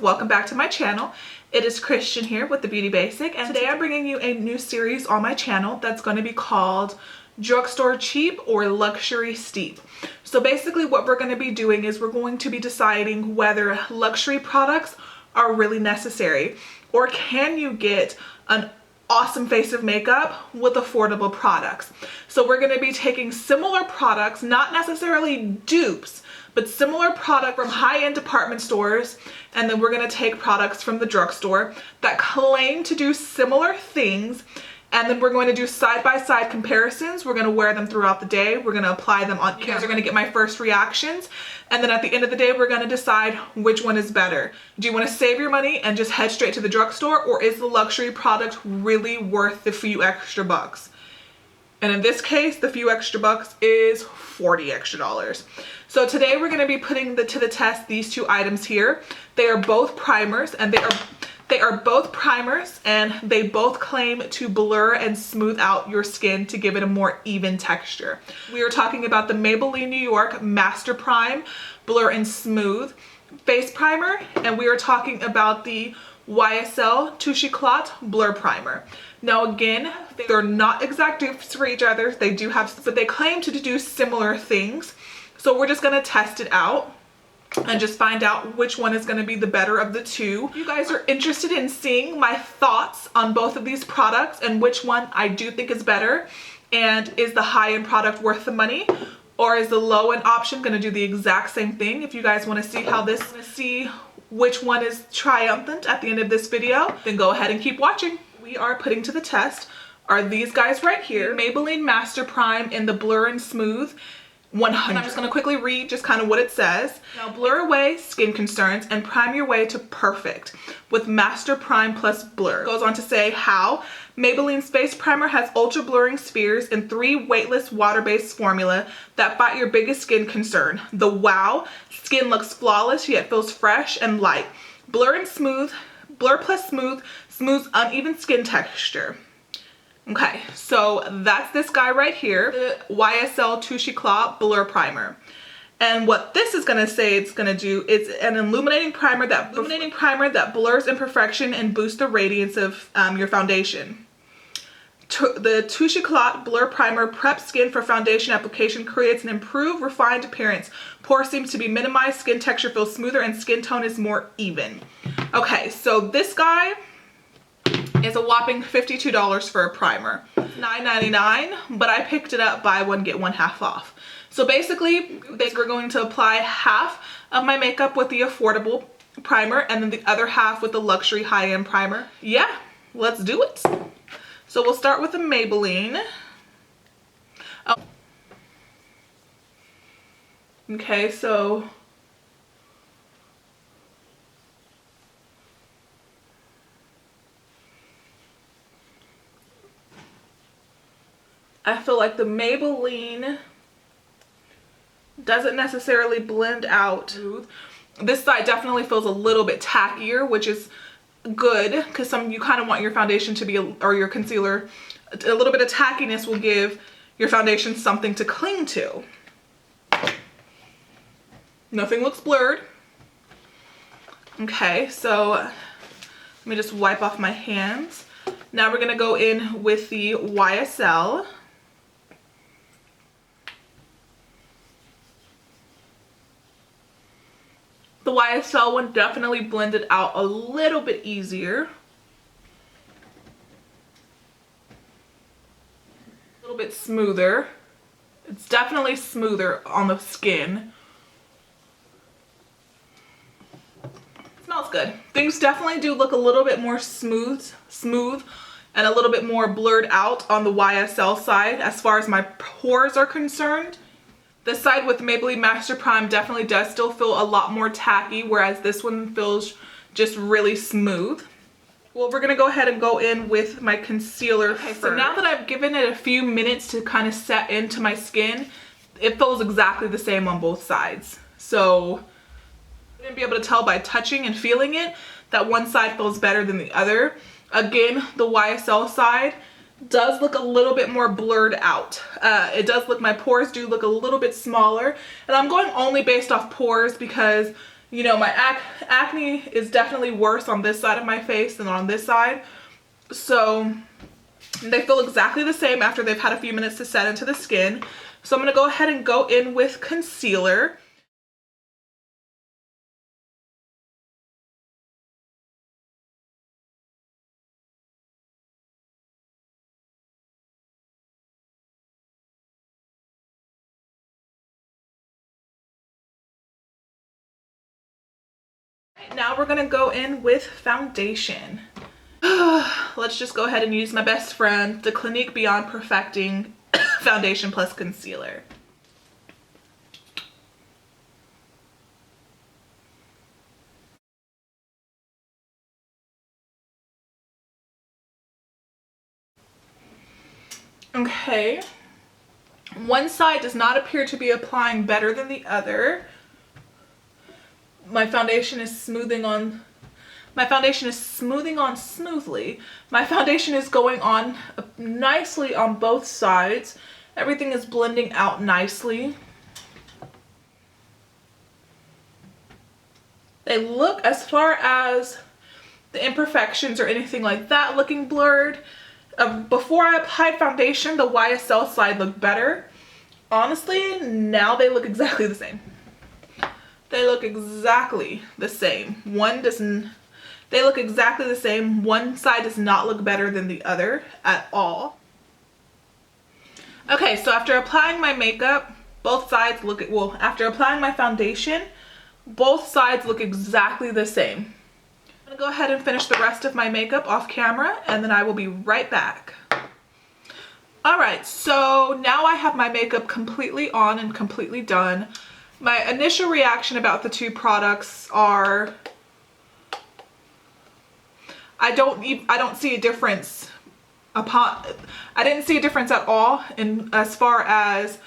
welcome back to my channel. It is Christian here with the Beauty Basic, and today I'm bringing you a new series on my channel that's going to be called Drugstore Cheap or Luxury Steep. So basically what we're going to be doing is we're going to be deciding whether luxury products are really necessary, or can you get an awesome face of makeup with affordable products. So we're going to be taking similar products, not necessarily dupes, but similar product from high-end department stores, and then we're going to take products from the drugstore that claim to do similar things, and then we're going to do side-by-side comparisons. We're going to wear them throughout the day. We're going to apply them on. You guys are going to get my first reactions, and then at the end of the day we're going to decide which one is better. Do you want to save your money and just head straight to the drugstore, or is the luxury product really worth the few extra bucks? And in this case, the few extra bucks is $40 extra. So today we're going to be putting to the test these two items here. They are both primers, and they are both primers, and they both claim to blur and smooth out your skin to give it a more even texture. We are talking about the Maybelline New York Master Prime Blur and Smooth Face Primer, and we are talking about the YSL Touche Éclat Blur Primer. Now again, they're not exact dupes for each other. They do have, but they claim to do similar things. So we're just gonna test it out and just find out which one is going to be the better of the two. If you guys are interested in seeing my thoughts on both of these products and which one I do think is better, and is the high-end product worth the money, or is the low-end option going to do the exact same thing? If you guys want to see which one is triumphant at the end of this video, then go ahead and keep watching. We are putting to the test are these guys right here, Maybelline Master Prime in the Blur and Smooth 100. I'm just going to quickly read just kind of what it says. Now, blur away skin concerns and prime your way to perfect with Master Prime plus Blur. It goes on to say how Maybelline's face primer has ultra blurring spheres in 3 weightless water-based formula that fight your biggest skin concern. The wow, skin looks flawless yet feels fresh and light. Blur plus smooth smooths uneven skin texture. Okay, so that's this guy right here, the YSL Touche Éclat Blur Primer. And what this is going to say it's going to do, it's an illuminating primer that blurs imperfection and boosts the radiance of your foundation. The Touche Éclat Blur Primer preps skin for foundation application, creates an improved, refined appearance. Pore seems to be minimized, skin texture feels smoother, and skin tone is more even. Okay, so this guy is a whopping $52 for a primer. $9.99, but I picked it up buy one get one half off. So basically we're going to apply half of my makeup with the affordable primer and then the other half with the luxury high-end primer. Yeah, let's do it. So we'll start with the Maybelline. Oh. Okay, so I feel like the Maybelline doesn't necessarily blend out. This side definitely feels a little bit tackier, which is good because you kind of want your foundation to be, or your concealer, a little bit of tackiness will give your foundation something to cling to. Nothing looks blurred. Okay, so let me just wipe off my hands. Now we're gonna go in with the YSL. The YSL one definitely blended out a little bit easier. A little bit smoother. It's definitely smoother on the skin. It smells good. Things definitely do look a little bit more smooth and a little bit more blurred out on the YSL side as far as my pores are concerned. This side with Maybelline Master Prime definitely does still feel a lot more tacky, whereas this one feels just really smooth. Well, we're gonna go ahead and go in with my concealer first. So now that I've given it a few minutes to kind of set into my skin, it feels exactly the same on both sides. So you're gonna be able to tell by touching and feeling it that one side feels better than the other. Again, the YSL side does look a little bit more blurred out. It does look, my pores do look a little bit smaller, and I'm going only based off pores because You know, my acne is definitely worse on this side of my face than on this side. So they feel exactly the same after they've had a few minutes to set into the skin. So I'm going to go ahead and go in with concealer. Now we're gonna go in with foundation. Let's just go ahead and use my best friend, the Clinique Beyond Perfecting Foundation Plus Concealer. Okay, one side does not appear to be applying better than the other. My foundation is smoothing on smoothly. My foundation is going on nicely on both sides. Everything is blending out nicely. They look, as far as the imperfections or anything like that, looking blurred. Before I applied foundation, the YSL side looked better. Honestly, now they look exactly the same. They look exactly the same. They look exactly the same. One side does not look better than the other at all. Okay, so after applying my makeup, both sides look, well, after applying my foundation, both sides look exactly the same. I'm gonna go ahead and finish the rest of my makeup off camera, and then I will be right back. All right, so now I have my makeup completely on and completely done. My initial reaction about the two products are, I don't see a difference I didn't see a difference at all in as far as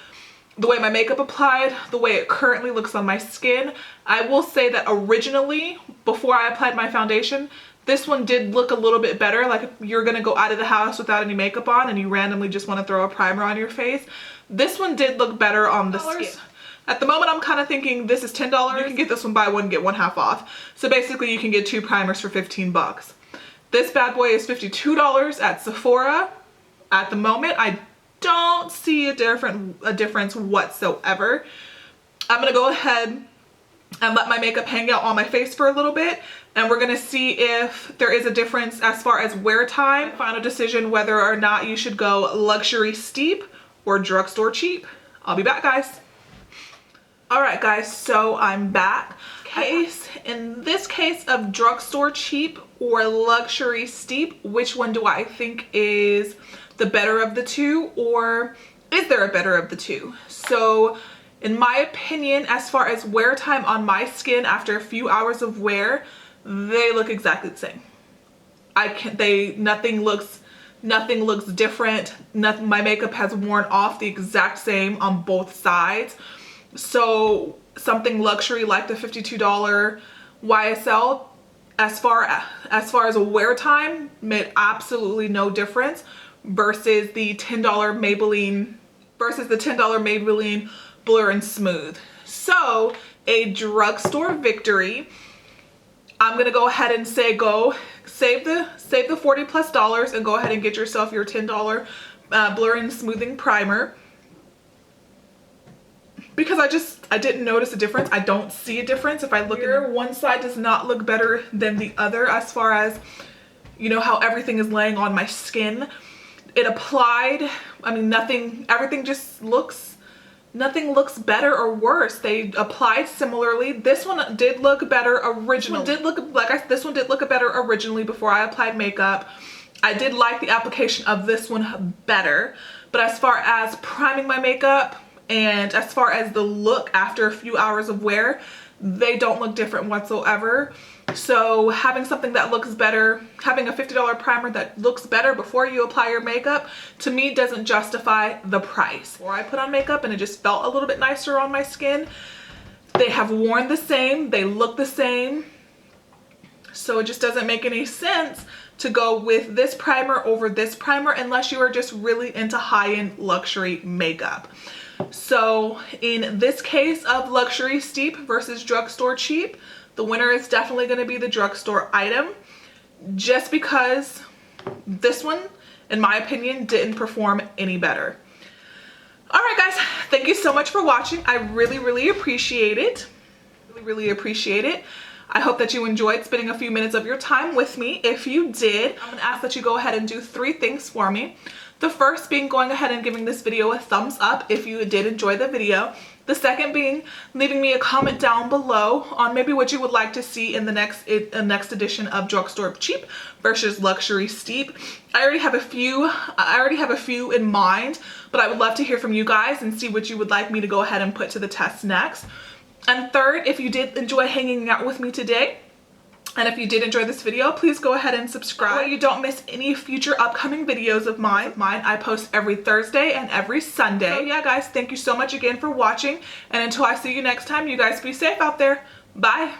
the way my makeup applied, the way it currently looks on my skin. I will say that originally, before I applied my foundation, this one did look a little bit better. Like if you're gonna go out of the house without any makeup on and you randomly just want to throw a primer on your face, this one did look better on the skin. At the moment, I'm kind of thinking this is $10. You can get this one, buy one, get one half off. So basically you can get 2 primers for 15 bucks. This bad boy is $52 at Sephora. At the moment, I don't see a difference whatsoever. I'm gonna go ahead and let my makeup hang out on my face for a little bit, and we're gonna see if there is a difference as far as wear time. Final decision whether or not you should go luxury steep or drugstore cheap. I'll be back, guys. All right, guys, so I'm back. In this case of drugstore cheap or luxury steep, which one do I think is the better of the two, or is there a better of the two? So in my opinion, as far as wear time on my skin after a few hours of wear, they look exactly the same. Nothing looks different. My makeup has worn off the exact same on both sides. So something luxury like the $52 YSL, as far as a wear time, made absolutely no difference versus the $10 Maybelline Blur and Smooth. So a drugstore victory. I'm gonna go ahead and say go save the $40+ and go ahead and get yourself your $10 Blur and Smoothing Primer. Because I didn't notice a difference. I don't see a difference. If I look here, one side does not look better than the other as far as, you know, how everything is laying on my skin. It applied, I mean, nothing looks better or worse. They applied similarly. This one did look better originally. This one did look better originally before I applied makeup. I did like the application of this one better. But as far as priming my makeup, and as far as the look after a few hours of wear, they don't look different whatsoever. So having something that looks better, having a $50 primer that looks better before you apply your makeup, to me doesn't justify the price. Or I put on makeup and it just felt a little bit nicer on my skin. They have worn the same, they look the same. So it just doesn't make any sense to go with this primer over this primer unless you are just really into high-end luxury makeup. So in this case of luxury steep versus drugstore cheap, the winner is definitely going to be the Drugstore item, just because this one, in my opinion, didn't perform any better. Alright guys, thank you so much for watching. I really appreciate it. Really appreciate it. I hope that you enjoyed spending a few minutes of your time with me. If you did, I'm going to ask that you go ahead and do 3 things for me. The first being going ahead and giving this video a thumbs up if you did enjoy the video. The second being leaving me a comment down below on maybe what you would like to see in the next edition of Drugstore Cheap versus Luxury Steep. I already have a few in mind, but I would love to hear from you guys and see what you would like me to go ahead and put to the test next. And third, if you did enjoy hanging out with me today, and if you did enjoy this video, please go ahead and subscribe so you don't miss any future upcoming videos of mine. I post every Thursday and every Sunday. So yeah guys, thank you so much again for watching, and until I see you next time, you guys be safe out there. Bye.